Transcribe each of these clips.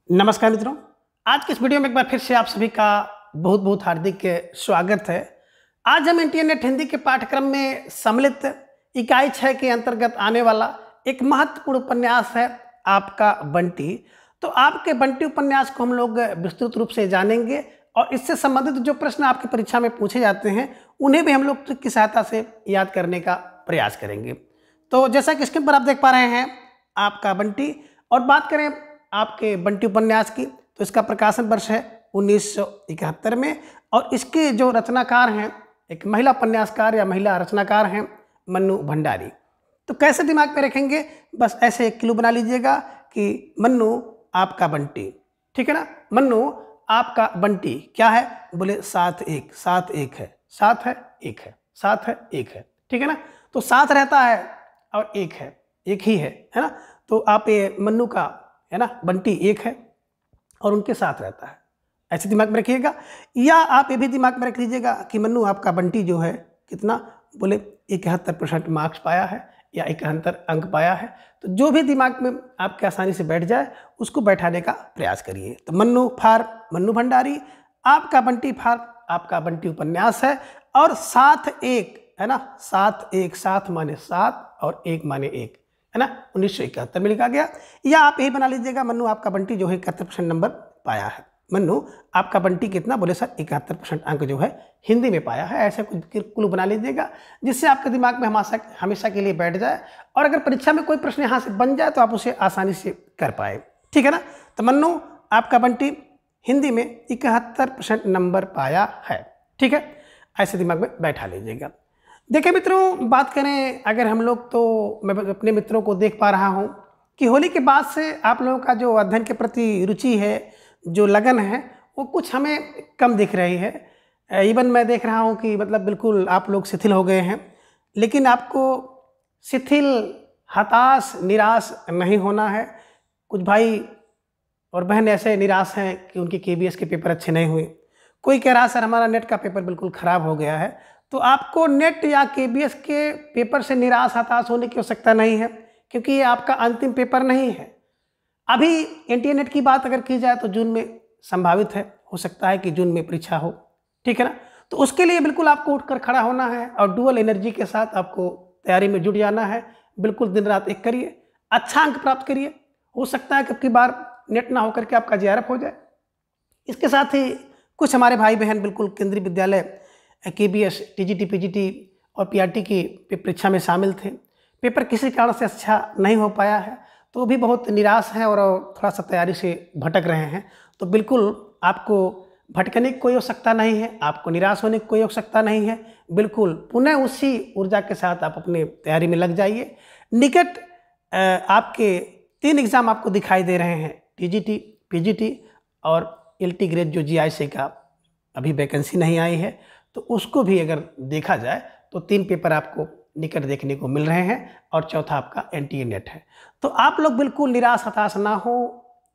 नमस्कार मित्रों, आज के इस वीडियो में एक बार फिर से आप सभी का बहुत बहुत हार्दिक स्वागत है। आज हम इंटरनेट हिंदी के पाठ्यक्रम में सम्मिलित इकाई 6 के अंतर्गत आने वाला एक महत्वपूर्ण उपन्यास है आपका बंटी। तो आपके बंटी उपन्यास को हम लोग विस्तृत रूप से जानेंगे और इससे संबंधित जो प्रश्न आपकी परीक्षा में पूछे जाते हैं उन्हें भी हम लोग ट्रिक की सहायता से याद करने का प्रयास करेंगे। तो जैसा कि स्क्रीन पर आप देख पा रहे हैं आपका बंटी, और बात करें आपके बंटी उपन्यास की तो इसका प्रकाशन वर्ष है 1971 में, और इसके जो रचनाकार हैं एक महिला उपन्यासकार या महिला रचनाकार हैं मन्नू भंडारी। तो कैसे दिमाग में रखेंगे, बस ऐसे एक क्लू बना लीजिएगा कि मन्नू आपका बंटी, ठीक है ना। मन्नू आपका बंटी क्या है, बोले साथ एक, साथ एक है, साथ है एक है, साथ है एक है, ठीक है ना। तो साथ रहता है और एक है, एक ही है ना। तो आप ये मन्नू का है ना बंटी एक है और उनके साथ रहता है, ऐसे दिमाग में रखिएगा। या आप ये भी दिमाग में रख लीजिएगा कि मन्नू आपका बंटी जो है कितना, बोले 71% मार्क्स पाया है या 71 अंक पाया है। तो जो भी दिमाग में आपके आसानी से बैठ जाए उसको बैठाने का प्रयास करिए। तो मन्नू फार मन्नू भंडारी, आपका बंटी फार आपका बंटी उपन्यास है। और साथ एक है ना, साथ एक, साथ माने सात और एक माने एक, है ना, 1971 में लिखा गया। या आप यही बना लीजिएगा मन्नू आपका बंटी जो है 71% नंबर पाया है। मन्नू आपका बंटी कितना, बोले सर 71% अंक जो है हिंदी में पाया है। ऐसे कुछ कुल बना लीजिएगा जिससे आपके दिमाग में हमेशा के लिए बैठ जाए, और अगर परीक्षा में कोई प्रश्न यहाँ से बन जाए तो आप उसे आसानी से कर पाए, ठीक है ना। तो मन्नू आपका बंटी हिंदी में 71% नंबर पाया है, ठीक है, ऐसे दिमाग में बैठा लीजिएगा। देखिए मित्रों, बात करें अगर हम लोग, तो मैं अपने मित्रों को देख पा रहा हूँ कि होली के बाद से आप लोगों का जो अध्ययन के प्रति रुचि है, जो लगन है, वो कुछ हमें कम दिख रही है। इवन मैं देख रहा हूँ कि मतलब बिल्कुल आप लोग शिथिल हो गए हैं। लेकिन आपको शिथिल, हताश, निराश नहीं होना है। कुछ भाई और बहन ऐसे निराश हैं कि उनके KBS के पेपर अच्छे नहीं हुए। कोई कह रहा सर हमारा नेट का पेपर बिल्कुल ख़राब हो गया है। तो आपको नेट या KBS के पेपर से निराश, हताश होने की आवश्यकता नहीं है, क्योंकि ये आपका अंतिम पेपर नहीं है। अभी इंटरनेट की बात अगर की जाए तो जून में संभावित है, हो सकता है कि जून में परीक्षा हो, ठीक है ना। तो उसके लिए बिल्कुल आपको उठकर खड़ा होना है और डुअल एनर्जी के साथ आपको तैयारी में जुट जाना है। बिल्कुल दिन रात एक करिए, अच्छा अंक प्राप्त करिए। हो सकता है कि अब बार नेट ना होकर के आपका JRF हो जाए। इसके साथ ही कुछ हमारे भाई बहन बिल्कुल केंद्रीय विद्यालय KBS, TGT, PGT और PRT की परीक्षा में शामिल थे। पेपर किसी कारण से अच्छा नहीं हो पाया है, तो वो भी बहुत निराश हैं और थोड़ा सा तैयारी से भटक रहे हैं। तो बिल्कुल आपको भटकने की कोई आवश्यकता नहीं है, आपको निराश होने की कोई आवश्यकता नहीं है। बिल्कुल पुनः उसी ऊर्जा के साथ आप अपने तैयारी में लग जाइए। निकट आपके 3 एग्ज़ाम आपको दिखाई दे रहे हैं, TGT, PGT और LT ग्रेड जो GIC का अभी वैकेंसी नहीं आई है, तो उसको भी अगर देखा जाए तो 3 पेपर आपको निकट देखने को मिल रहे हैं और चौथा आपका NTA नेट है। तो आप लोग बिल्कुल निराश, हताश ना हो,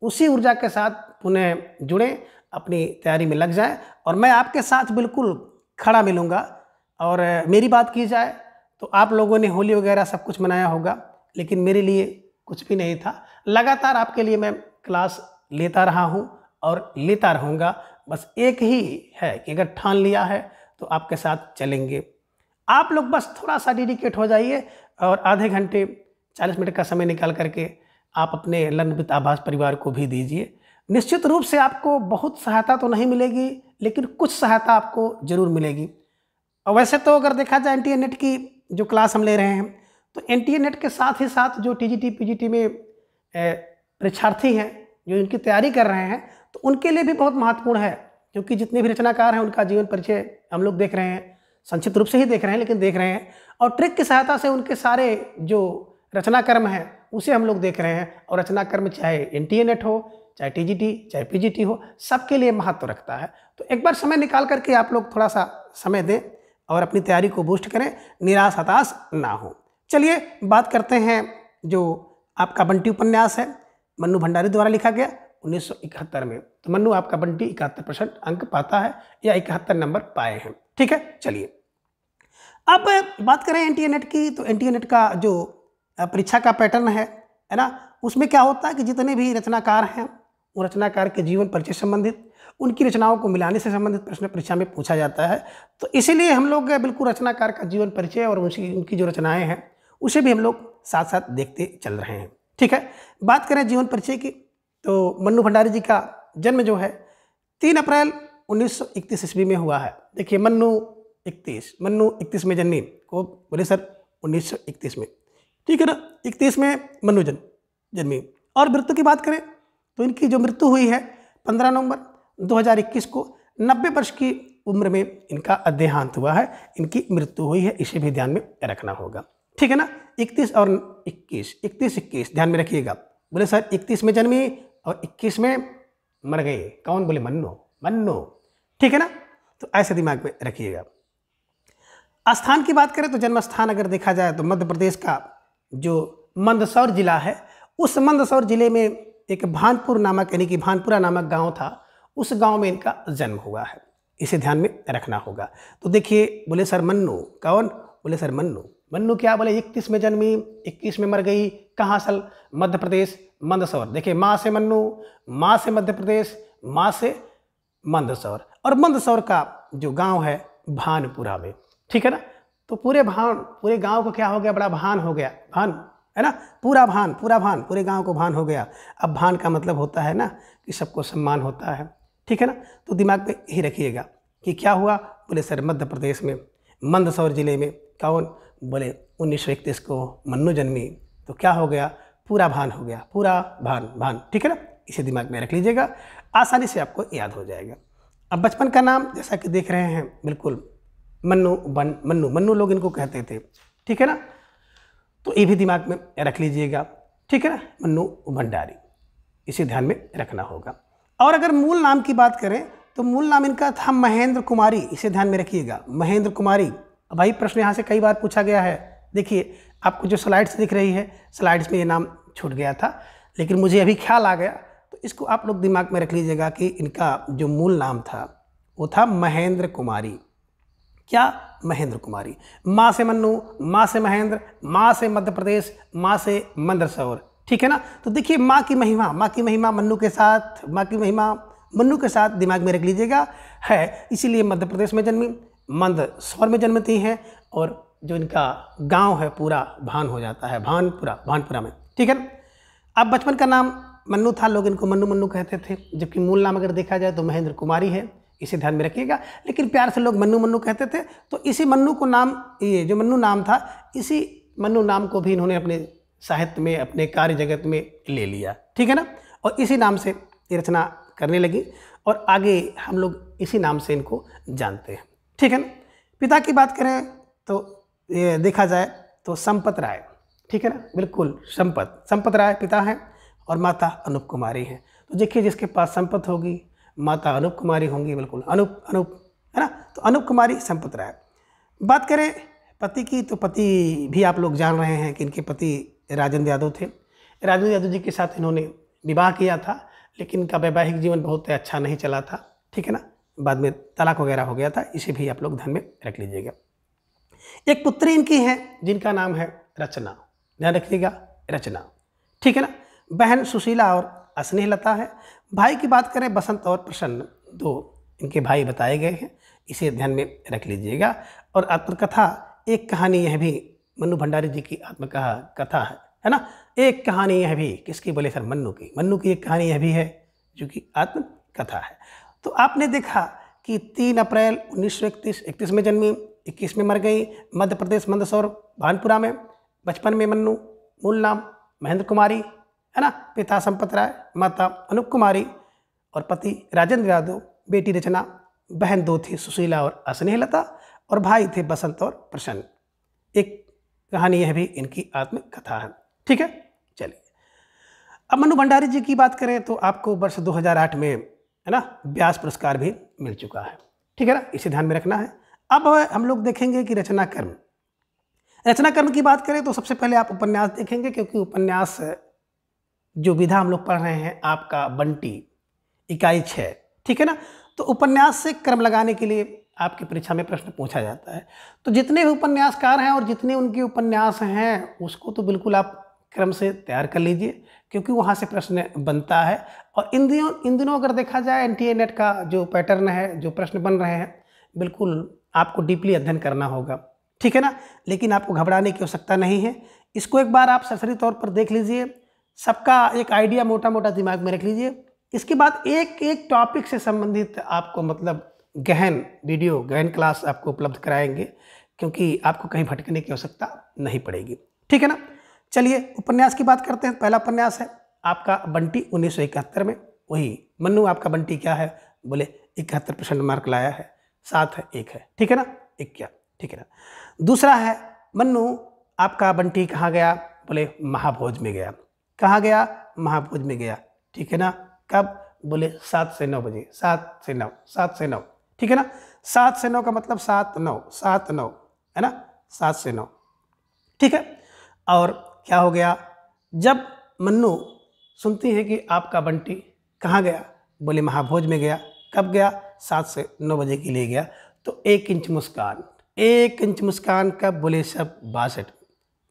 उसी ऊर्जा के साथ पुनः जुड़ें, अपनी तैयारी में लग जाएं और मैं आपके साथ बिल्कुल खड़ा मिलूँगा। और मेरी बात की जाए तो आप लोगों ने होली वगैरह सब कुछ मनाया होगा, लेकिन मेरे लिए कुछ भी नहीं था। लगातार आपके लिए मैं क्लास लेता रहा हूँ और लेता रहूँगा। बस एक ही है कि अगर ठान लिया है तो आपके साथ चलेंगे। आप लोग बस थोड़ा सा डेडिकेट हो जाइए और आधे घंटे 40 मिनट का समय निकाल करके आप अपने लर्नविद आभास परिवार को भी दीजिए। निश्चित रूप से आपको बहुत सहायता तो नहीं मिलेगी, लेकिन कुछ सहायता आपको जरूर मिलेगी। और वैसे तो अगर देखा जाए NTA नेट की जो क्लास हम ले रहे हैं, तो NTA नेट के साथ ही साथ जो TGT, PGT में परीक्षार्थी हैं जो इनकी तैयारी कर रहे हैं, तो उनके लिए भी बहुत महत्वपूर्ण है। क्योंकि जितने भी रचनाकार हैं उनका जीवन परिचय हम लोग देख रहे हैं, संक्षिप्त रूप से ही देख रहे हैं, लेकिन देख रहे हैं। और ट्रिक की सहायता से उनके सारे जो रचनाक्रम हैं उसे हम लोग देख रहे हैं। और रचनाक्रम चाहे NTA नेट हो, चाहे TGT, चाहे PGT हो, सबके लिए महत्व रखता है। तो एक बार समय निकाल करके आप लोग थोड़ा सा समय दें और अपनी तैयारी को बूस्ट करें, निराश, हताश ना हो। चलिए बात करते हैं जो आपका बंटी उपन्यास है, मन्नू भंडारी द्वारा लिखा गया 1971 में। तो मन्नू आपका बंटी 71% अंक पाता है या 71 नंबर पाए हैं, ठीक है। चलिए अब बात करें NTA नेट की, तो NTA नेट का जो परीक्षा का पैटर्न है ना, उसमें क्या होता है कि जितने भी रचनाकार हैं उन रचनाकार के जीवन परिचय संबंधित, उनकी रचनाओं को मिलाने से संबंधित प्रश्न परीक्षा में पूछा जाता है। तो इसीलिए हम लोग बिल्कुल रचनाकार का जीवन परिचय और उनकी जो रचनाएं हैं उसे भी हम लोग साथ साथ देखते चल रहे हैं। ठीक है, बात करें जीवन परिचय की, तो मन्नू भंडारी जी का जन्म जो है 3 अप्रैल 1931 ईस्वी में हुआ है। देखिए मन्नू 31 में जन्मी, को बोले सर 1931 में, ठीक है ना, 31 में मन्नू जन्मी। और मृत्यु की बात करें तो इनकी जो मृत्यु हुई है 15 नवंबर 2021 को 90 वर्ष की उम्र में इनका देहांत हुआ है, इनकी मृत्यु हुई है, इसे भी ध्यान में रखना होगा। ठीक है ना, 31 और 21 ध्यान में रखिएगा। बोले सर 31 में जन्मी और 21 में मर गए, कौन? बोले मन्नू। ठीक है ना, तो ऐसे दिमाग में रखिएगा। स्थान की बात करें तो जन्म स्थान अगर देखा जाए तो मध्य प्रदेश का जो मंदसौर जिला है, उस मंदसौर जिले में एक भानपुर नामक यानी कि भानपुरा नामक गांव था, उस गांव में इनका जन्म हुआ है, इसे ध्यान में रखना होगा। तो देखिए बोले सर मन्नू, कौन? बोले सर मन्नू क्या? बोले 31 में जन्मी, 21 में मर गई, कहाँ सल? मध्य प्रदेश मंदसौर। देखिए माँ से मन्नू, माँ से मध्य प्रदेश, माँ से मंदसौर, और मंदसौर का जो गांव है भानपुरा में। ठीक है ना, तो पूरे गांव को क्या हो गया? बड़ा भान हो गया, भान है ना, पूरा भान, पूरे गांव को भान हो गया। अब भान का मतलब होता है ना कि सबको सम्मान होता है। ठीक है ना, तो दिमाग में ही रखिएगा कि क्या हुआ। बोले सर मध्य प्रदेश में मंदसौर जिले में कौन? बोले 1931 को मन्नू जन्मी, तो क्या हो गया? पूरा भान हो गया, पूरा भान। ठीक है ना, इसे दिमाग में रख लीजिएगा, आसानी से आपको याद हो जाएगा। अब बचपन का नाम जैसा कि देख रहे हैं बिल्कुल मन्नू लोग इनको कहते थे। ठीक है ना, तो ये भी दिमाग में रख लीजिएगा। ठीक है ना, मन्नू भंडारी, इसे ध्यान में रखना होगा। और अगर मूल नाम की बात करें तो मूल नाम इनका था महेंद्र कुमारी, इसे ध्यान में रखिएगा, महेंद्र कुमारी। भाई प्रश्न यहाँ से कई बार पूछा गया है। देखिए आपको जो स्लाइड्स दिख रही है, स्लाइड्स में ये नाम छूट गया था, लेकिन मुझे अभी ख्याल आ गया, तो इसको आप लोग दिमाग में रख लीजिएगा कि इनका जो मूल नाम था वो था महेंद्र कुमारी। क्या? महेंद्र कुमारी। माँ से मन्नू, माँ से महेंद्र, माँ से मध्य प्रदेश, माँ से मंदसौर। ठीक है ना, तो देखिए माँ की महिमा मन्नू के साथ, माँ की महिमा मन्नू के साथ दिमाग में रख लीजिएगा है, इसीलिए मध्य प्रदेश में जन्मी, मंदसौर में जन्मती हैं, और जो इनका गांव है पूरा भान हो जाता है, भानपुरा में। ठीक है ना, अब बचपन का नाम मन्नू था, लोग इनको मन्नू कहते थे, जबकि मूल नाम अगर देखा जाए तो महेंद्र कुमारी है, इसे ध्यान में रखिएगा। लेकिन प्यार से लोग मन्नू कहते थे, तो इसी मन्नू को नाम, ये जो मन्नू नाम था, इसी मन्नू नाम को भी इन्होंने अपने साहित्य में, अपने कार्य जगत में ले लिया। ठीक है ना, और इसी नाम से ये रचना करने लगी, और आगे हम लोग इसी नाम से इनको जानते हैं। ठीक है ना, पिता की बात करें तो ये देखा जाए तो संपत राय। ठीक है ना, बिल्कुल संपत राय पिता हैं, और माता अनूप कुमारी हैं। तो देखिए जिसके पास संपत होगी, माता अनूप कुमारी होंगी, बिल्कुल अनूप है ना, तो अनूप कुमारी, संपत राय। बात करें पति की, तो पति भी आप लोग जान रहे हैं कि इनके पति राजेंद्र यादव थे। राजेंद्र यादव जी के साथ इन्होंने विवाह किया था, लेकिन इनका वैवाहिक जीवन बहुत अच्छा नहीं चला था। ठीक है ना, बाद में तलाक वगैरह हो गया था, इसे भी आप लोग ध्यान में रख लीजिएगा। एक पुत्री इनकी है जिनका नाम है रचना, ध्यान रखिएगा, रचना। ठीक है ना, बहन सुशीला और स्नेहलता है। भाई की बात करें बसंत और प्रसन्न, दो इनके भाई बताए गए हैं, इसे ध्यान में रख लीजिएगा। और आत्मकथा, एक कहानी यह भी मन्नू भंडारी जी की आत्मकथा है ना, एक कहानी यह भी, किसकी? बोले सर मन्नू की एक कहानी यह भी है जो कि आत्मकथा है। तो आपने देखा कि 3 अप्रैल 1931 में जन्मी, 21 में मर गई, मध्य प्रदेश मंदसौर भानपुरा में, बचपन में मन्नू, मूल नाम महेंद्र कुमारी है ना, पिता संपत राय, माता अनूप कुमारी, और पति राजेंद्र यादव, बेटी रचना, बहन 2 थी सुशीला और स्नेहलता, और भाई थे बसंत और प्रसन्न। एक कहानी यह भी इनकी आत्मकथा है। ठीक है, चलिए अब मन्नू भंडारी जी की बात करें तो आपको वर्ष 2008 में है ना व्यास पुरस्कार भी मिल चुका है। ठीक है ना, इसे ध्यान में रखना है। अब हम लोग देखेंगे कि रचनाकर्म की बात करें तो सबसे पहले आप उपन्यास देखेंगे, क्योंकि उपन्यास जो विधा हम लोग पढ़ रहे हैं आपका बंटी इकाई 6। ठीक है ना, तो उपन्यास से क्रम लगाने के लिए आपकी परीक्षा में प्रश्न पूछा जाता है। तो जितने भी उपन्यासकार हैं और जितने उनके उपन्यास हैं उसको तो बिल्कुल आप क्रम से तैयार कर लीजिए, क्योंकि वहाँ से प्रश्न बनता है। और इन दिनों अगर देखा जाए एनटीए नेट का जो पैटर्न है, जो प्रश्न बन रहे हैं, बिल्कुल आपको डीपली अध्ययन करना होगा, ठीक है ना। लेकिन आपको घबराने की आवश्यकता नहीं है। इसको एक बार आप सरसरी तौर पर देख लीजिए, सबका एक आइडिया मोटा मोटा दिमाग में रख लीजिए। इसके बाद एक एक टॉपिक से संबंधित आपको मतलब गहन वीडियो, गहन क्लास आपको उपलब्ध कराएंगे, क्योंकि आपको कहीं भटकने की आवश्यकता नहीं पड़ेगी, ठीक है ना। चलिए उपन्यास की बात करते हैं। पहला उपन्यास है आपका बंटी 1971 में। वही मन्नू आपका बंटी क्या है, बोले 71% मार्क लाया है, 7 है 1 है, ठीक है ना, 1 क्या, ठीक है ना। दूसरा है मन्नू आपका बंटी कहाँ गया, बोले महाभोज में गया। कहाँ गया, महाभोज में गया, ठीक है ना। कब, बोले 7 से 9 बजे, 7 से 9, 7 से 9, ठीक है ना। 7 से 9 का मतलब 7 9, 7 9 है ना, 7 से 9, ठीक है। और क्या हो गया, जब मन्नू सुनती है कि आपका बंटी कहाँ गया, बोले महाभोज में गया। कब गया, 7 से 9 बजे के लिए गया। तो 1 इंच मुस्कान, 1 इंच मुस्कान कब, बोले सब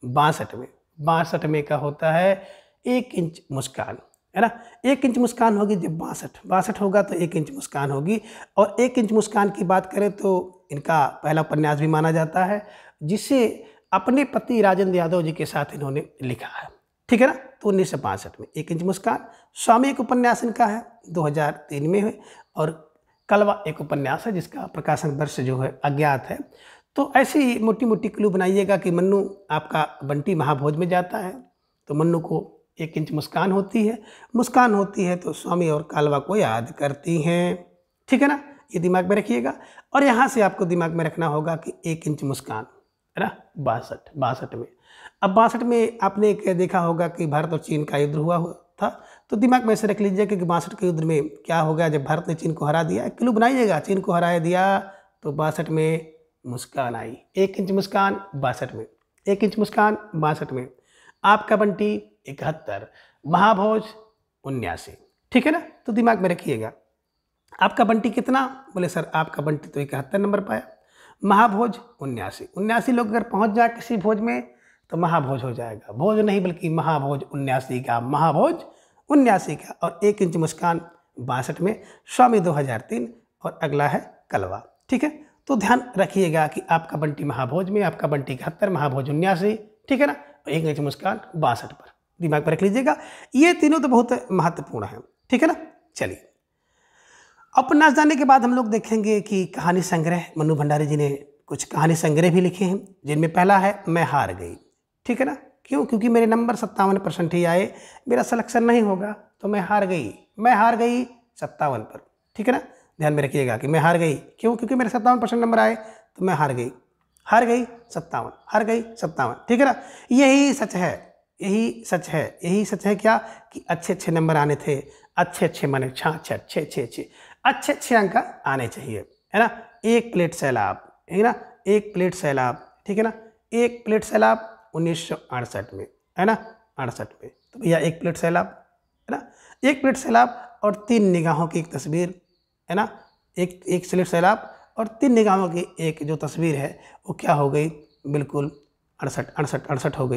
62 में। 62 में का होता है 1 इंच मुस्कान, है ना। 1 इंच मुस्कान होगी जब 62 होगा तो 1 इंच मुस्कान होगी। और 1 इंच मुस्कान की बात करें तो इनका पहला उपन्यास भी माना जाता है, जिसे अपने पति राजेंद्र यादव जी के साथ इन्होंने लिखा है, ठीक है ना। तो 1962 में 1 इंच मुस्कान। स्वामी एक उपन्यास इनका है, 2003 में है। और कलवा एक उपन्यास है जिसका प्रकाशन वर्ष जो है अज्ञात है। तो ऐसी मोटी मोटी क्लू बनाइएगा कि मन्नू आपका बंटी महाभोज में जाता है तो मन्नू को 1 इंच मुस्कान होती है तो स्वामी और कालवा को याद करती हैं, ठीक है ना। ये दिमाग में रखिएगा। और यहाँ से आपको दिमाग में रखना होगा कि 1 इंच मुस्कान, है ना, 62 में। अब 62 में आपने देखा होगा कि भारत और चीन का युद्ध हुआ था। तो दिमाग में ऐसे रख लीजिए कि 62 के युद्ध में क्या हो गया, जब भारत ने चीन को हरा दिया। एक किलो बनाइएगा, चीन को हरा दिया तो 62 में मुस्कान आई। 1 इंच मुस्कान 62 में, 1 इंच मुस्कान 62 में। आपका बंटी 71, महाभोज 79, ठीक है ना। तो दिमाग में रखिएगा। आपका बंटी कितना, बोले सर आपका बंटी तो 71 नंबर पाया। महाभोज 79 लोग अगर पहुंच जाए किसी भोज में तो महाभोज हो जाएगा। भोज नहीं बल्कि महाभोज 79 का, महाभोज 79 का। और 1 इंच मुस्कान 62 में, स्वामी 2003। और अगला है कलवा, ठीक है। तो ध्यान रखिएगा कि आपका बंटी महाभोज में, आपका बंटी 71, महाभोज 79, ठीक है ना। 1 इंच मुस्कान 62 पर दिमाग पर रख लीजिएगा। ये तीनों तो बहुत महत्वपूर्ण है, ठीक है ना। चलिए उपन्यास जाने के बाद हम लोग देखेंगे कि कहानी संग्रह, मन्नू भंडारी जी ने कुछ कहानी संग्रह भी लिखे हैं, जिनमें पहला है मैं हार गई, ठीक है ना। क्यों, क्योंकि मेरे नंबर 57% ही आए, मेरा सिलेक्शन नहीं होगा तो मैं हार गई 57 पर, ठीक है ना। ध्यान में रखिएगा कि मैं हार गई, क्यों, क्योंकि मेरे 57% नंबर आए तो मैं हार गई 57, ठीक है ना। यही सच है क्या, कि अच्छे नंबर आने थे, अच्छे माने अच्छे अंक आने चाहिए, है ना। 1 प्लेट सैलाब, है ना, 1 प्लेट सैलाब, ठीक है ना। 1 प्लेट सैलाब 1968 में, है ना, 68 में। तो भैया 1 प्लेट सैलाब, है ना, 1 प्लेट सैलाब और 3 निगाहों की एक तस्वीर, है ना। एक प्लेट सैलाब और 3 निगाहों की एक जो तस्वीर है वो क्या हो गई, बिल्कुल 68 हो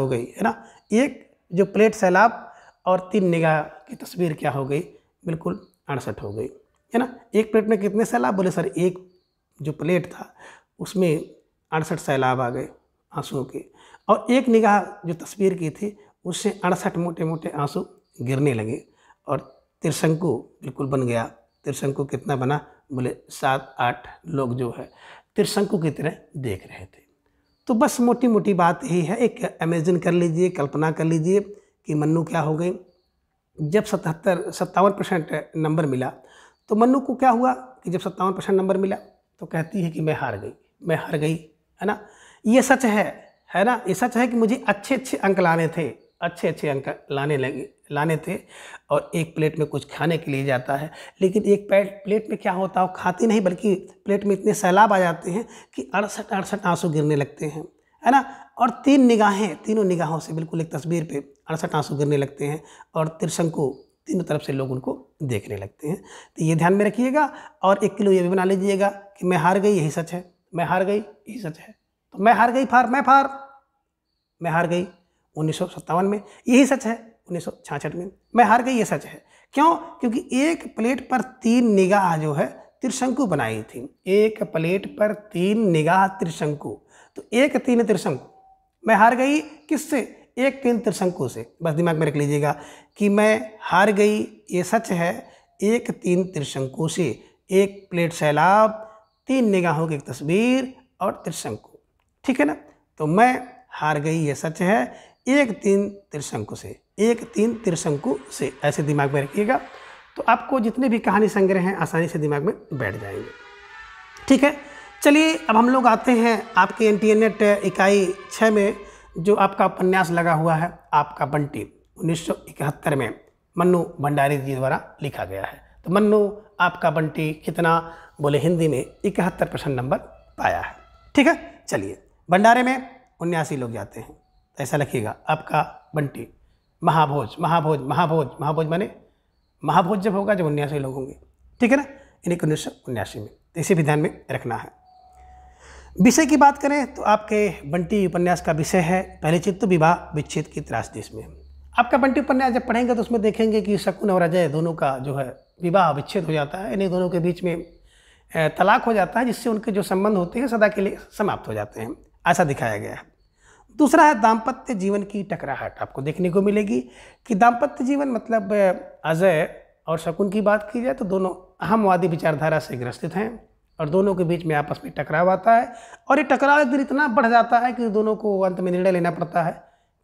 गई, है ना। एक जो प्लेट सैलाब और 3 निगाह की तस्वीर क्या हो गई, बिल्कुल 68 हो गई, है ना। 1 प्लेट में कितने सैलाब, बोले सर एक जो प्लेट था उसमें 68 सैलाब आ गए आंसुओं के। और 1 निगाह जो तस्वीर की थी उससे 68 मोटे मोटे आंसू गिरने लगे और त्रिशंकु बिल्कुल बन गया। त्रिशंकु कितना बना, बोले 7-8 लोग जो है त्रिशंकु की तरह देख रहे थे। तो बस मोटी मोटी बात यही है, एक इमेजिन कर लीजिए, कल्पना कर लीजिए कि मन्नू क्या हो गई। जब 57% नंबर मिला तो मन्नू को क्या हुआ कि जब 57% नंबर मिला तो कहती है कि मैं हार गई, है ना। ये सच है ना, ये सच है कि मुझे अच्छे अंक लाने थे, अच्छे अंक लाने थे। और 1 प्लेट में कुछ खाने के लिए जाता है, लेकिन 1 प्लेट में क्या होता है, खाती नहीं बल्कि प्लेट में इतने सैलाब आ जाते हैं कि 68 आंसू गिरने लगते हैं, है ना। और 3 निगाहें, तीनों निगाहों से बिल्कुल एक तस्वीर पे 68 आंसू गिरने लगते हैं और त्रिशंकु तीनों तरफ से लोग उनको देखने लगते हैं। तो ये ध्यान में रखिएगा। और 1 किलो ये भी बना लीजिएगा कि मैं हार गई, यही सच है, मैं हार गई, यही सच है। तो मैं हार गई मैं हार गई 1957 में, यही सच है 1966 में। मैं हार गई ये सच है। क्यों? क्योंकि एक प्लेट पर 3 निगाह जो है त्रिशंकु बनाई थी। एक प्लेट पर 3 निगाह त्रिशंकु, तो 1 3 त्रिशंकु। मैं हार गई किससे? 1 3 त्रिशंकु से। बस दिमाग में रख लीजिएगा कि मैं हार गई ये सच है 1 3 त्रिशंकु से। एक प्लेट सैलाब, 3 निगाहों की एक तस्वीर और त्रिशंकु, ठीक है ना। तो मैं हार गई ये सच है 1 3 त्रिशंकु से। 1 3 त्रिशंकु से, ऐसे दिमाग में रखिएगा तो आपको जितने भी कहानी संग्रह हैं आसानी से दिमाग में बैठ जाएंगे, ठीक है। चलिए अब हम लोग आते हैं आपके एनटीए-नेट इकाई 6 में जो आपका उपन्यास लगा हुआ है आपका बंटी, 1971 में मन्नू भंडारी जी द्वारा लिखा गया है। तो मन्नू आपका बंटी कितना बोले हिंदी में 71% नंबर पाया है, ठीक है। चलिए भंडारे में 79 लोग जाते हैं, ऐसा लिखिएगा आपका बंटी। महाभोज महाभोज महाभोज महाभोज माने महाभोज जब होगा जब 79 लोग होंगे, ठीक है ना, यानी 1979 में। तो इसे भी ध्यान में रखना है। विषय की बात करें तो आपके बंटी उपन्यास का विषय है पहले चित्त विवाह विच्छेद की त्रासदी में। आपका बंटी उपन्यास जब पढ़ेंगे तो उसमें देखेंगे कि शकुन और अजय दोनों का जो है विवाह विच्छेद हो जाता है, यानी दोनों के बीच में तलाक हो जाता है, जिससे उनके जो संबंध होते हैं सदा के लिए समाप्त हो जाते हैं, ऐसा दिखाया गया है। दूसरा है दाम्पत्य जीवन की टकराहट। आपको देखने को मिलेगी कि दाम्पत्य जीवन मतलब अजय और शकुन की बात की जाए तो दोनों अहमवादी विचारधारा से ग्रसित हैं और दोनों के बीच में आपस में टकराव आता है और ये टकराव एक दिन इतना बढ़ जाता है कि दोनों को अंत में निर्णय लेना पड़ता है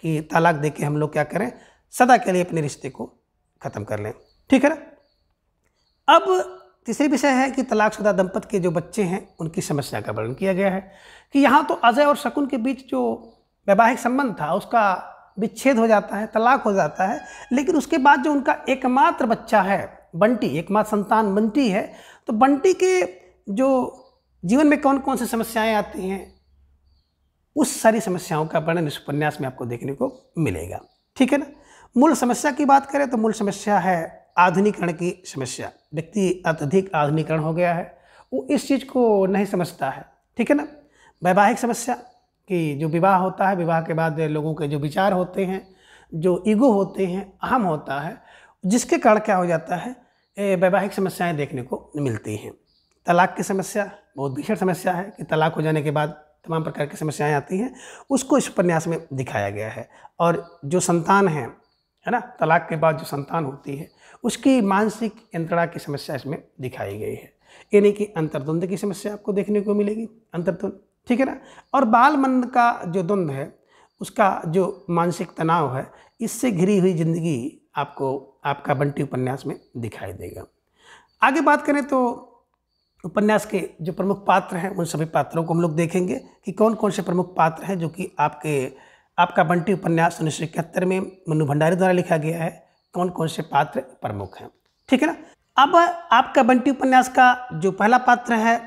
कि तलाक दे के हम लोग क्या करें, सदा के लिए अपने रिश्ते को ख़त्म कर लें, ठीक है ना। अब तीसरी विषय है कि तलाकशुदा दंपति के जो बच्चे हैं उनकी समस्या का वर्णन किया गया है कि यहाँ तो अजय और शकुन के बीच जो वैवाहिक संबंध था उसका विच्छेद हो जाता है, तलाक हो जाता है, लेकिन उसके बाद जो उनका एकमात्र बच्चा है बंटी, एकमात्र संतान बंटी है, तो बंटी के जो जीवन में कौन कौन सी समस्याएं आती हैं उस सारी समस्याओं का वर्णन इस उपन्यास में आपको देखने को मिलेगा, ठीक है ना। मूल समस्या की बात करें तो मूल समस्या है आधुनिकीकरण की समस्या। व्यक्ति अत्यधिक आधुनिकीकरण हो गया है, वो इस चीज़ को नहीं समझता है, ठीक है ना। वैवाहिक समस्या कि जो विवाह होता है, विवाह के बाद लोगों के जो विचार होते हैं, जो ईगो होते हैं, अहम होता है, जिसके कारण क्या हो जाता है वैवाहिक समस्याएं देखने को मिलती हैं। तलाक की समस्या बहुत भीषण समस्या है कि तलाक हो जाने के बाद तमाम प्रकार की समस्याएं आती हैं, उसको इस उपन्यास में दिखाया गया है। और जो संतान है ना, तलाक के बाद जो संतान होती है उसकी मानसिक यंत्रणा की समस्या इसमें दिखाई गई है, यानी कि अंतर्द्वंद की समस्या आपको देखने को मिलेगी, अंतर्द्वंद, ठीक है ना। और बाल मन का जो द्वंद्व है उसका जो मानसिक तनाव है, इससे घिरी हुई जिंदगी आपको आपका बंटी उपन्यास में दिखाई देगा। आगे बात करें तो उपन्यास के जो प्रमुख पात्र हैं उन सभी पात्रों को हम लोग देखेंगे कि कौन कौन से प्रमुख पात्र हैं जो कि आपका बंटी उपन्यास 1971 में मन्नू भंडारी द्वारा लिखा गया है, कौन कौन से पात्र प्रमुख हैं, ठीक है ना। अब आपका बंटी उपन्यास का जो पहला पात्र है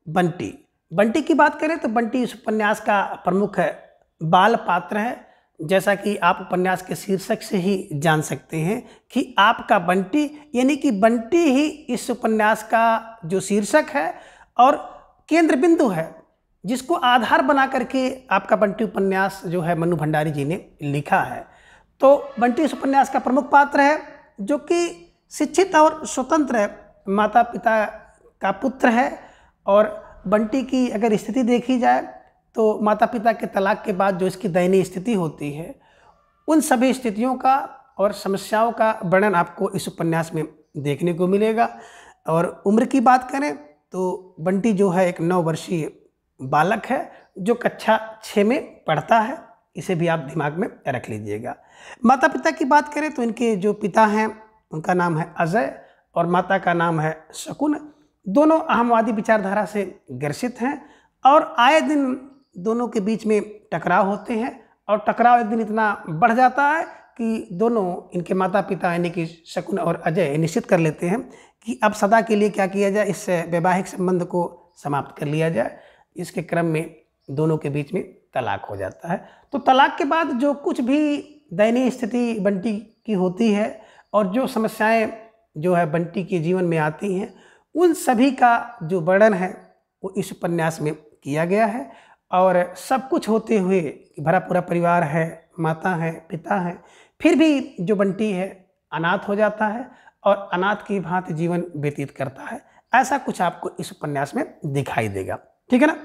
बंटी, बंटी की बात करें तो बंटी इस उपन्यास का प्रमुख बाल पात्र है। जैसा कि आप उपन्यास के शीर्षक से ही जान सकते हैं कि आपका बंटी, यानी कि बंटी ही इस उपन्यास का जो शीर्षक है और केंद्र बिंदु है, जिसको आधार बना करके आपका बंटी उपन्यास जो है मन्नू भंडारी जी ने लिखा है। तो बंटी इस उपन्यास का प्रमुख पात्र है जो कि शिक्षित और स्वतंत्र माता पिता का पुत्र है। और बंटी की अगर स्थिति देखी जाए तो माता पिता के तलाक के बाद जो इसकी दयनीय स्थिति होती है, उन सभी स्थितियों का और समस्याओं का वर्णन आपको इस उपन्यास में देखने को मिलेगा। और उम्र की बात करें तो बंटी जो है एक 9 वर्षीय बालक है जो कक्षा 6 में पढ़ता है, इसे भी आप दिमाग में रख लीजिएगा। माता पिता की बात करें तो इनके जो पिता हैं उनका नाम है अजय और माता का नाम है शकुन। दोनों अहमवादी विचारधारा से ग्रसित हैं और आए दिन दोनों के बीच में टकराव होते हैं और टकराव एक दिन इतना बढ़ जाता है कि दोनों इनके माता पिता यानी कि शकुन और अजय निश्चित कर लेते हैं कि अब सदा के लिए क्या किया जाए, इस वैवाहिक संबंध को समाप्त कर लिया जाए। इसके क्रम में दोनों के बीच में तलाक हो जाता है। तो तलाक के बाद जो कुछ भी दयनीय स्थिति बंटी की होती है और जो समस्याएं जो है बंटी के जीवन में आती हैं, उन सभी का जो वर्णन है वो इस उपन्यास में किया गया है। और सब कुछ होते हुए भरा पूरा परिवार है, माता है, पिता है, फिर भी जो बंटी है अनाथ हो जाता है और अनाथ की भांति जीवन व्यतीत करता है। ऐसा कुछ आपको इस उपन्यास में दिखाई देगा, ठीक है ना।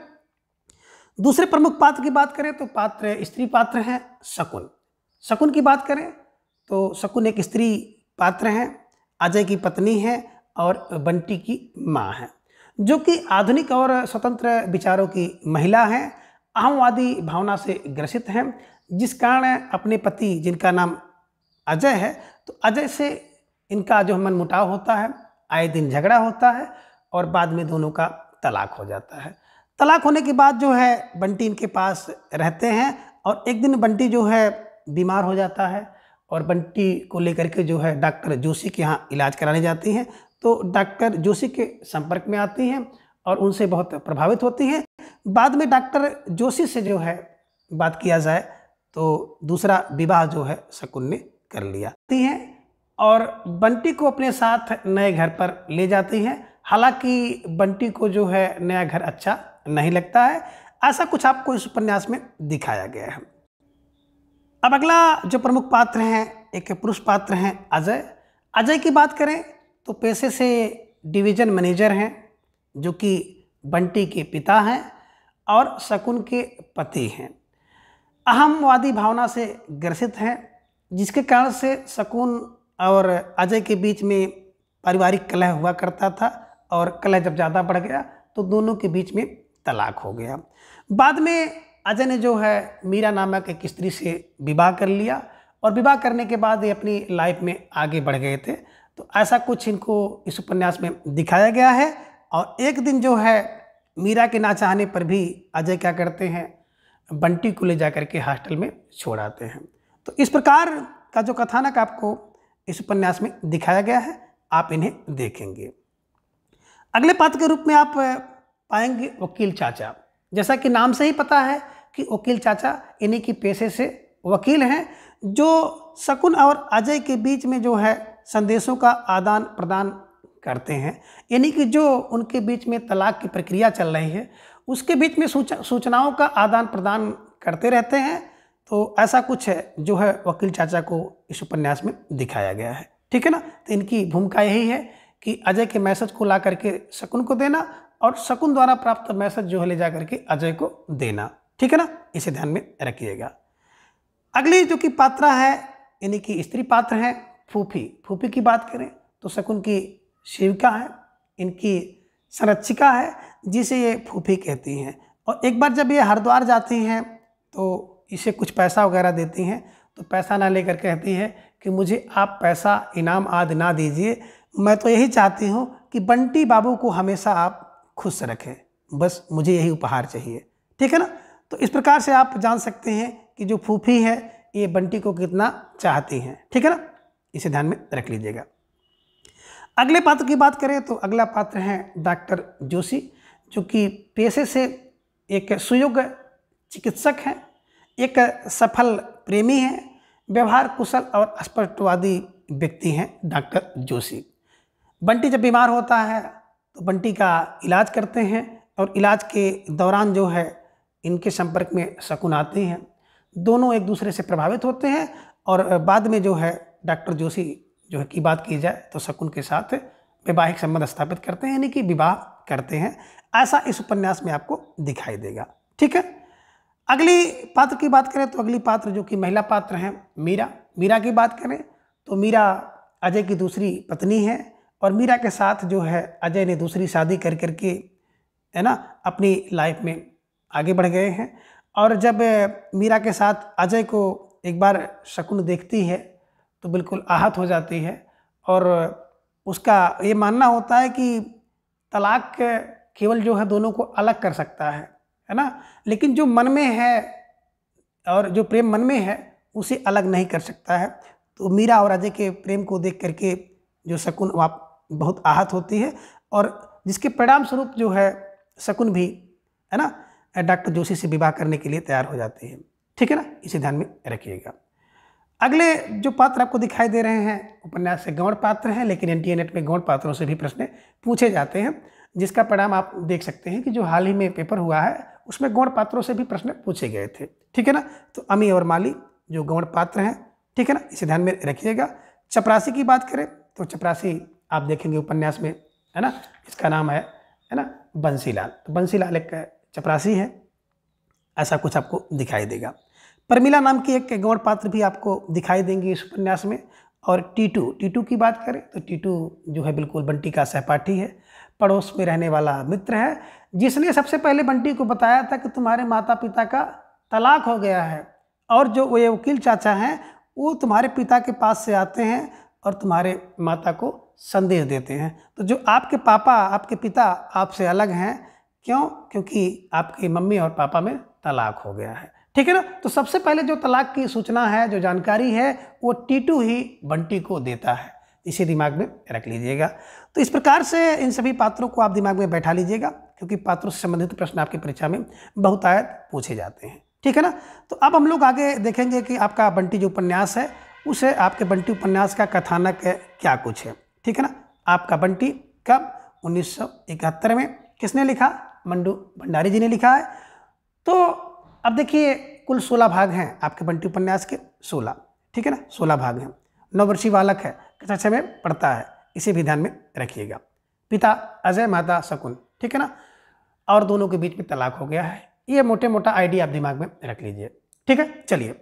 दूसरे प्रमुख पात्र की बात करें तो पात्र स्त्री पात्र हैं शकुन। शकुन की बात करें तो शकुन एक स्त्री पात्र हैं, अजय की पत्नी है और बंटी की माँ है, जो कि आधुनिक और स्वतंत्र विचारों की महिला हैं, अहमवादी भावना से ग्रसित हैं, जिस कारण अपने पति जिनका नाम अजय है, तो अजय से इनका जो मनमुटाव होता है, आए दिन झगड़ा होता है और बाद में दोनों का तलाक हो जाता है। तलाक होने के बाद जो है बंटी इनके पास रहते हैं और एक दिन बंटी जो है बीमार हो जाता है और बंटी को लेकर के जो है डॉक्टर जोशी के यहाँ इलाज कराने जाती हैं। तो डॉक्टर जोशी के संपर्क में आती हैं और उनसे बहुत प्रभावित होती हैं। बाद में डॉक्टर जोशी से जो है बात किया जाए तो दूसरा विवाह जो है शकुन ने कर लिया हैं और बंटी को अपने साथ नए घर पर ले जाती हैं। हालांकि बंटी को जो है नया घर अच्छा नहीं लगता है। ऐसा कुछ आपको इस उपन्यास में दिखाया गया है। अब अगला जो प्रमुख पात्र हैं एक पुरुष पात्र हैं अजय। अजय की बात करें तो पेशे से डिवीज़न मैनेजर हैं, जो कि बंटी के पिता हैं और शकुन के पति हैं। अहमवादी भावना से ग्रसित हैं, जिसके कारण से शकुन और अजय के बीच में पारिवारिक कलह हुआ करता था और कलह जब ज़्यादा बढ़ गया तो दोनों के बीच में तलाक हो गया। बाद में अजय ने जो है मीरा नामक एक स्त्री से विवाह कर लिया और विवाह करने के बाद ये अपनी लाइफ में आगे बढ़ गए थे। तो ऐसा कुछ इनको इस उपन्यास में दिखाया गया है। और एक दिन जो है मीरा के ना चाहने पर भी अजय क्या करते हैं, बंटी को ले जा करके हॉस्टल में छोड़ आते हैं। तो इस प्रकार का जो कथानक आपको इस उपन्यास में दिखाया गया है, आप इन्हें देखेंगे। अगले पात्र के रूप में आप पाएंगे वकील चाचा। जैसा कि नाम से ही पता है कि वकील चाचा इन्हीं की पेशे से वकील हैं, जो शकुन और अजय के बीच में जो है संदेशों का आदान प्रदान करते हैं। यानी कि जो उनके बीच में तलाक की प्रक्रिया चल रही है उसके बीच में सूचनाओं का आदान प्रदान करते रहते हैं। तो ऐसा कुछ है जो है वकील चाचा को इस उपन्यास में दिखाया गया है, ठीक है ना। तो इनकी भूमिका यही है कि अजय के मैसेज को ला करके शकुन को देना और शकुन द्वारा प्राप्त मैसेज जो है ले जा करके अजय को देना, ठीक है ना। इसे ध्यान में रखिएगा। अगली जो कि पात्रा है यानी कि स्त्री पात्र है फूफी। फूफी की बात करें तो शकुन की सेविका है, इनकी संरक्षिका है, जिसे ये फूफी कहती हैं। और एक बार जब ये हरिद्वार जाती हैं तो इसे कुछ पैसा वगैरह देती हैं, तो पैसा ना लेकर कहती है कि मुझे आप पैसा इनाम आदि ना दीजिए, मैं तो यही चाहती हूँ कि बंटी बाबू को हमेशा आप खुश रखें, बस मुझे यही उपहार चाहिए, ठीक है ना। तो इस प्रकार से आप जान सकते हैं कि जो फूफी है ये बंटी को कितना चाहती हैं, ठीक है ना। इसे ध्यान में रख लीजिएगा। अगले पात्र की बात करें तो अगला पात्र है डॉक्टर जोशी, जो कि पेशे से एक सुयोग्य चिकित्सक हैं, एक सफल प्रेमी हैं, व्यवहार कुशल और स्पष्टवादी व्यक्ति हैं डॉक्टर जोशी। बंटी जब बीमार होता है तो बंटी का इलाज करते हैं और इलाज के दौरान जो है इनके संपर्क में शकुन आती हैं। दोनों एक दूसरे से प्रभावित होते हैं और बाद में जो है डॉक्टर जोशी जो है की बात की जाए तो शकुन के साथ वैवाहिक संबंध स्थापित करते हैं, यानी कि विवाह करते हैं। ऐसा इस उपन्यास में आपको दिखाई देगा, ठीक है। अगली पात्र की बात करें तो अगली पात्र जो कि महिला पात्र हैं मीरा। मीरा की बात करें तो मीरा अजय की दूसरी पत्नी है और मीरा के साथ जो है अजय ने दूसरी शादी कर करके है ना अपनी लाइफ में आगे बढ़ गए हैं। और जब मीरा के साथ अजय को एक बार शकुन देखती है तो बिल्कुल आहत हो जाती है और उसका ये मानना होता है कि तलाक केवल जो है दोनों को अलग कर सकता है ना, लेकिन जो मन में है और जो प्रेम मन में है उसे अलग नहीं कर सकता है। तो मीरा और अजय के प्रेम को देख करके जो शकुन बहुत आहत होती है और जिसके परिणाम स्वरूप जो है शकुन भी है ना डॉक्टर जोशी से विवाह करने के लिए तैयार हो जाती है, ठीक है ना। इसे ध्यान में रखिएगा। अगले जो पात्र आपको दिखाई दे रहे हैं उपन्यास से गौण पात्र हैं, लेकिन एनटीए नेट में गौण पात्रों से भी प्रश्न पूछे जाते हैं, जिसका परिणाम आप देख सकते हैं कि जो हाल ही में पेपर हुआ है उसमें गौण पात्रों से भी प्रश्न पूछे गए थे, ठीक है ना। तो अमी और माली जो गौण पात्र हैं ठीक है ना, इसे ध्यान में रखिएगा। चपरासी की बात करें तो चपरासी आप देखेंगे उपन्यास में, है ना, इसका नाम है ना बंसीलाल। तो बंसीलाल एक चपरासी है, ऐसा कुछ आपको दिखाई देगा। प्रमिला नाम की एक गौण पात्र भी आपको दिखाई देंगी इस उपन्यास में। और टीटू की बात करें तो टीटू जो है बिल्कुल बंटी का सहपाठी है, पड़ोस में रहने वाला मित्र है, जिसने सबसे पहले बंटी को बताया था कि तुम्हारे माता पिता का तलाक हो गया है और जो वो वकील चाचा हैं वो तुम्हारे पिता के पास से आते हैं और तुम्हारे माता को संदेश देते हैं। तो जो आपके पापा, आपके पिता आपसे अलग हैं, क्यों? क्योंकि आपकी मम्मी और पापा में तलाक हो गया है, ठीक है ना। तो सबसे पहले जो तलाक की सूचना है, जो जानकारी है, वो टीटू ही बंटी को देता है। इसे दिमाग में रख लीजिएगा। तो इस प्रकार से इन सभी पात्रों को आप दिमाग में बैठा लीजिएगा, क्योंकि पात्रों से संबंधित प्रश्न आपकी परीक्षा में बहुतायत पूछे जाते हैं, ठीक है ना। तो अब हम लोग आगे देखेंगे कि आपका बंटी जो उपन्यास है, उसे आपके बंटी उपन्यास का कथानक क्या कुछ है, ठीक है ना। आपका बंटी कब 1971 में किसने लिखा? मंडू भंडारी जी ने लिखा है। तो अब देखिए कुल 16 भाग हैं आपके बंटी उपन्यास के, 16, ठीक है ना, 16 भाग हैं। 9 वर्षीय बालक है, कक्षा 6 में पढ़ता है, इसे भी ध्यान में रखिएगा। पिता अजय, माता शकुन, ठीक है ना, और दोनों के बीच में तलाक हो गया है। ये मोटे मोटा आइडिया आप दिमाग में रख लीजिए, ठीक है। चलिए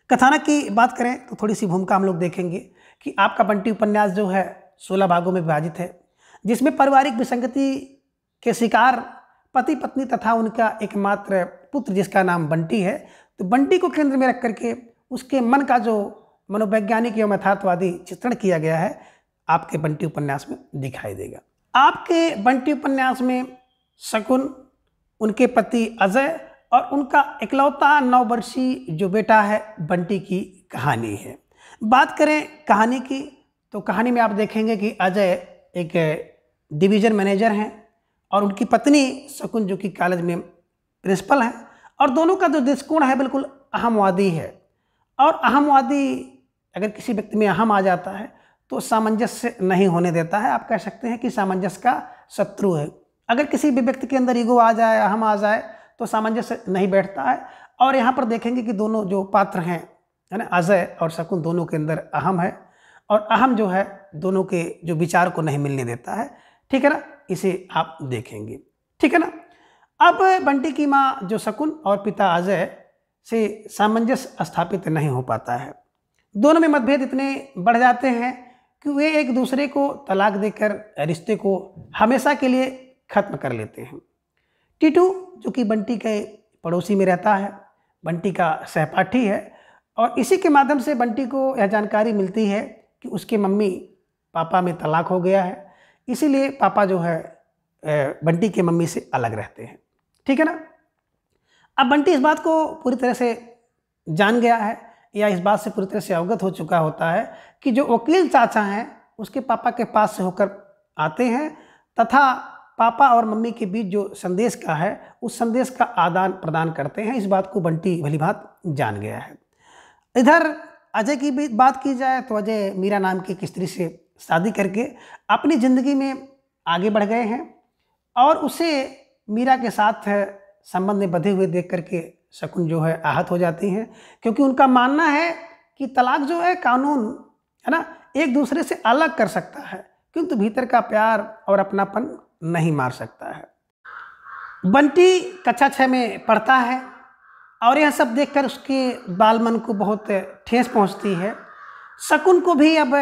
कथानक की बात करें तो थोड़ी सी भूमिका हम लोग देखेंगे कि आपका बंटी उपन्यास जो है 16 भागों में विभाजित है, जिसमें पारिवारिक विसंगति के शिकार पति पत्नी तथा उनका एकमात्र पुत्र जिसका नाम बंटी है, तो बंटी को केंद्र में रख करके उसके मन का जो मनोवैज्ञानिक एवं यथार्थवादी चित्रण किया गया है आपके बंटी उपन्यास में दिखाई देगा। आपके बंटी उपन्यास में शकुन, उनके पति अजय और उनका इकलौता 9 वर्षीय जो बेटा है बंटी की कहानी है। बात करें कहानी की तो कहानी में आप देखेंगे कि अजय एक डिवीज़न मैनेजर हैं और उनकी पत्नी शकुन जो कि कॉलेज में प्रिंसिपल हैं, और दोनों का जो दृष्टिकोण है बिल्कुल अहमवादी है। और अहमवादी अगर किसी व्यक्ति में अहम आ जाता है तो सामंजस्य नहीं होने देता है, आप कह सकते हैं कि सामंजस्य का शत्रु है। अगर किसी भी व्यक्ति के अंदर ईगो आ जाए, अहम आ जाए, तो सामंजस्य नहीं बैठता है। और यहाँ पर देखेंगे कि दोनों जो पात्र हैं, है ना, अजय और शकुन, दोनों के अंदर अहम है, और अहम जो है दोनों के जो विचार को नहीं मिलने देता है, ठीक है ना, इसे आप देखेंगे, ठीक है ना। अब बंटी की माँ जो शकुन और पिता अजय से सामंजस्य स्थापित नहीं हो पाता है। दोनों में मतभेद इतने बढ़ जाते हैं कि वे एक दूसरे को तलाक देकर रिश्ते को हमेशा के लिए खत्म कर लेते हैं। टीटू जो कि बंटी के पड़ोसी में रहता है, बंटी का सहपाठी है, और इसी के माध्यम से बंटी को यह जानकारी मिलती है कि उसके मम्मी पापा में तलाक हो गया है, इसीलिए पापा जो है बंटी के मम्मी से अलग रहते हैं, ठीक है ना। अब बंटी इस बात को पूरी तरह से जान गया है, या इस बात से पूरी तरह से अवगत हो चुका होता है कि जो वकील चाचा हैं उसके पापा के पास से होकर आते हैं, तथा पापा और मम्मी के बीच जो संदेश का है उस संदेश का आदान प्रदान करते हैं। इस बात को बंटी भली बात जान गया है। इधर अजय की भी बात की जाए तो अजय मीरा नाम की एक स्त्री से शादी करके अपनी ज़िंदगी में आगे बढ़ गए हैं, और उसे मीरा के साथ संबंध में बंधे हुए देख करके शकुन जो है आहत हो जाती हैं, क्योंकि उनका मानना है कि तलाक जो है कानून, है ना, एक दूसरे से अलग कर सकता है, किंतु भीतर का प्यार और अपनापन नहीं मार सकता है। बंटी कक्षा 6 में पढ़ता है और यह सब देखकर उसके बाल मन को बहुत ठेस पहुंचती है। शकुन को भी अब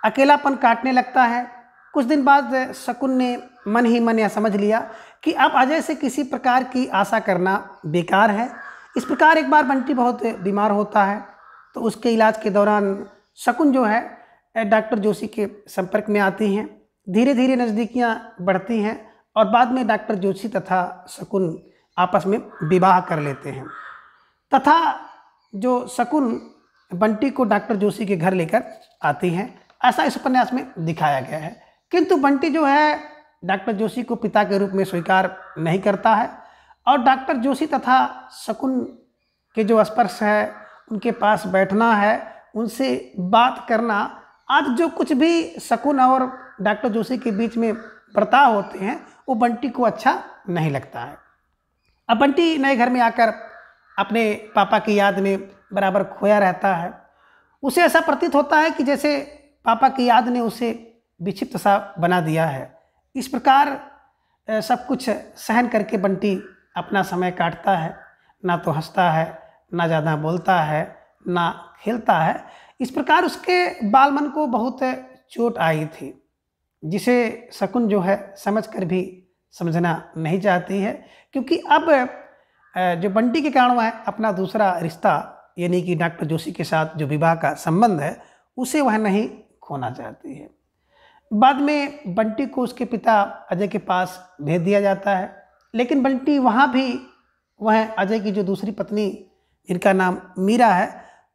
अकेलापन काटने लगता है। कुछ दिन बाद शकुन ने मन ही मन यह समझ लिया कि अब अजय से किसी प्रकार की आशा करना बेकार है। इस प्रकार एक बार बंटी बहुत बीमार होता है, तो उसके इलाज के दौरान शकुन जो है डॉक्टर जोशी के संपर्क में आती हैं। धीरे धीरे नज़दीकियाँ बढ़ती हैं और बाद में डॉक्टर जोशी तथा शकुन आपस में विवाह कर लेते हैं, तथा जो शकुन बंटी को डॉक्टर जोशी के घर लेकर आती हैं, ऐसा इस उपन्यास में दिखाया गया है। किंतु बंटी जो है डॉक्टर जोशी को पिता के रूप में स्वीकार नहीं करता है, और डॉक्टर जोशी तथा शकुन के जो स्पर्श है, उनके पास बैठना है, उनसे बात करना, आज जो कुछ भी शकुन और डॉक्टर जोशी के बीच में बर्ताव होते हैं वो बंटी को अच्छा नहीं लगता है। अब बंटी नए घर में आकर अपने पापा की याद में बराबर खोया रहता है, उसे ऐसा प्रतीत होता है कि जैसे पापा की याद ने उसे विक्षिप्त सा बना दिया है। इस प्रकार सब कुछ सहन करके बंटी अपना समय काटता है। ना तो हंसता है, ना ज़्यादा बोलता है, ना खेलता है। इस प्रकार उसके बालमन को बहुत चोट आई थी, जिसे शकुन जो है समझ कर भी समझना नहीं चाहती है, क्योंकि अब जो बंटी के कारण वह अपना दूसरा रिश्ता यानी कि डॉक्टर जोशी के साथ जो विवाह का संबंध है उसे वह नहीं खोना चाहती है। बाद में बंटी को उसके पिता अजय के पास भेज दिया जाता है, लेकिन बंटी वहाँ भी वह अजय की जो दूसरी पत्नी जिनका नाम मीरा है,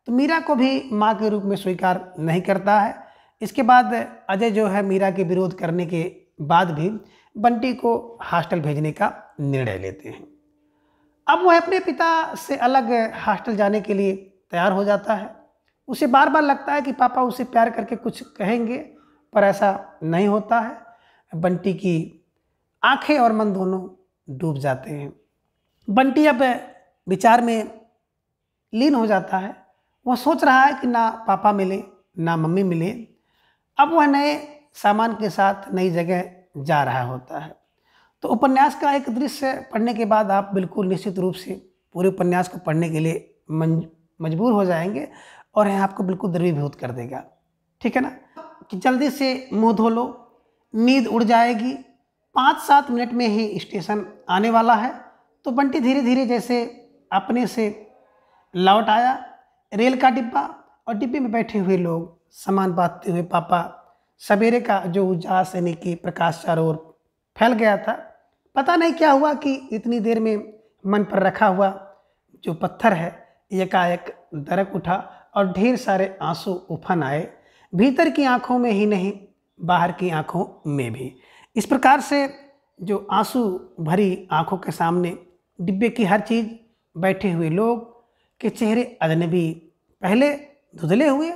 तो मीरा को भी माँ के रूप में स्वीकार नहीं करता है। इसके बाद अजय जो है मीरा के विरोध करने के बाद भी बंटी को हॉस्टल भेजने का निर्णय लेते हैं। अब वह अपने पिता से अलग हॉस्टल जाने के लिए तैयार हो जाता है। उसे बार बार लगता है कि पापा उसे प्यार करके कुछ कहेंगे, पर ऐसा नहीं होता है। बंटी की आंखें और मन दोनों डूब जाते हैं। बंटी अब विचार में लीन हो जाता है। वह सोच रहा है कि ना पापा मिले ना मम्मी मिले। अब वह नए सामान के साथ नई जगह जा रहा होता है। तो उपन्यास का एक दृश्य पढ़ने के बाद आप बिल्कुल निश्चित रूप से पूरे उपन्यास को पढ़ने के लिए मजबूर हो जाएंगे और यह आपको बिल्कुल द्रवीभूत कर देगा। ठीक है ना, कि जल्दी से मुंह धो लो, नींद उड़ जाएगी, 5-7 मिनट में ही स्टेशन आने वाला है। तो बंटी धीरे धीरे जैसे अपने से लौट आया। रेल का डिब्बा और डिब्बे में बैठे हुए लोग, सामान बांधते हुए पापा, सवेरे का जो उजास यानी कि प्रकाश चारों ओर फैल गया था। पता नहीं क्या हुआ कि इतनी देर में मन पर रखा हुआ जो पत्थर है एकाएक दरक उठा और ढेर सारे आंसू उफन आए, भीतर की आंखों में ही नहीं बाहर की आंखों में भी। इस प्रकार से जो आंसू भरी आंखों के सामने डिब्बे की हर चीज़, बैठे हुए लोग के चेहरे अजनबी, पहले धुंधले हुए,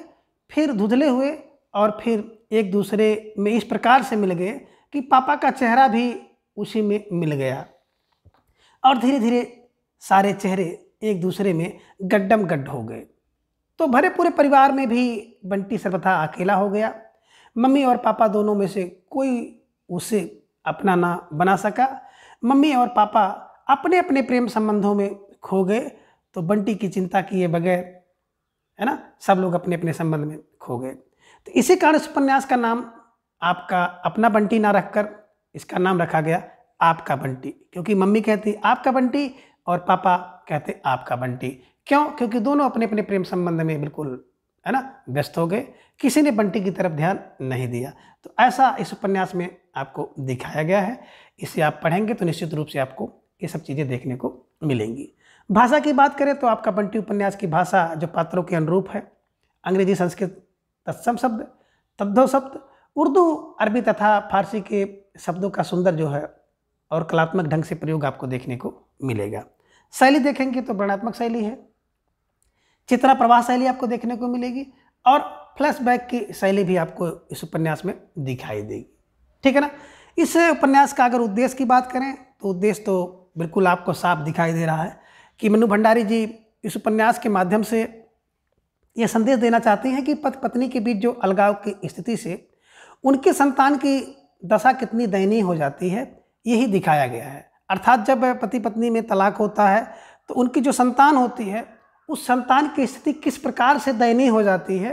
फिर धुंधले हुए और फिर एक दूसरे में इस प्रकार से मिल गए कि पापा का चेहरा भी उसी में मिल गया और धीरे धीरे सारे चेहरे एक दूसरे में गड्ढम गड्ढ हो गए। तो भरे पूरे परिवार में भी बंटी सर्वथा अकेला हो गया। मम्मी और पापा दोनों में से कोई उसे अपना ना बना सका। मम्मी और पापा अपने अपने प्रेम संबंधों में खो गए, तो बंटी की चिंता किए बगैर, है ना, सब लोग अपने अपने संबंध में खो गए। तो इसी कारण इस उपन्यास का नाम आपका अपना बंटी ना रखकर इसका नाम रखा गया आपका बंटी, क्योंकि मम्मी कहती आपका बंटी और पापा कहते आपका बंटी। क्यों? क्योंकि दोनों अपने अपने प्रेम संबंध में बिल्कुल, है ना, व्यस्त हो गए। किसी ने बंटी की तरफ ध्यान नहीं दिया। तो ऐसा इस उपन्यास में आपको दिखाया गया है। इसे आप पढ़ेंगे तो निश्चित रूप से आपको ये सब चीज़ें देखने को मिलेंगी। भाषा की बात करें तो आपका बंटी उपन्यास की भाषा जो पात्रों के अनुरूप है, अंग्रेजी, संस्कृत, तत्सम शब्द, तद्भव शब्द, उर्दू, अरबी तथा फारसी के शब्दों का सुंदर जो है और कलात्मक ढंग से प्रयोग आपको देखने को मिलेगा। शैली देखेंगे तो वर्णनात्मक शैली है, चित्रा प्रवाह शैली आपको देखने को मिलेगी और फ्लैशबैक की शैली भी आपको इस उपन्यास में दिखाई देगी। ठीक है ना। इस उपन्यास का अगर उद्देश्य की बात करें तो उद्देश्य तो बिल्कुल आपको साफ दिखाई दे रहा है कि मन्नू भंडारी जी इस उपन्यास के माध्यम से यह संदेश देना चाहते हैं कि पति पत्नी के बीच जो अलगाव की स्थिति से उनके संतान की दशा कितनी दयनीय हो जाती है, यही दिखाया गया है। अर्थात जब पति पत्नी में तलाक होता है तो उनकी जो संतान होती है उस संतान की स्थिति किस प्रकार से दयनीय हो जाती है,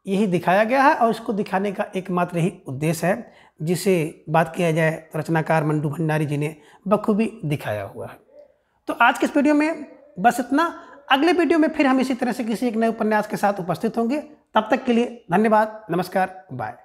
यही दिखाया गया है। और इसको दिखाने का एकमात्र ही उद्देश्य है, जिसे बात किया जाए तो रचनाकार मन्नू भंडारी जी ने बखूबी दिखाया हुआ है। तो आज के इस वीडियो में बस इतना। अगले वीडियो में फिर हम इसी तरह से किसी एक नए उपन्यास के साथ उपस्थित होंगे। तब तक के लिए धन्यवाद, नमस्कार, बाय।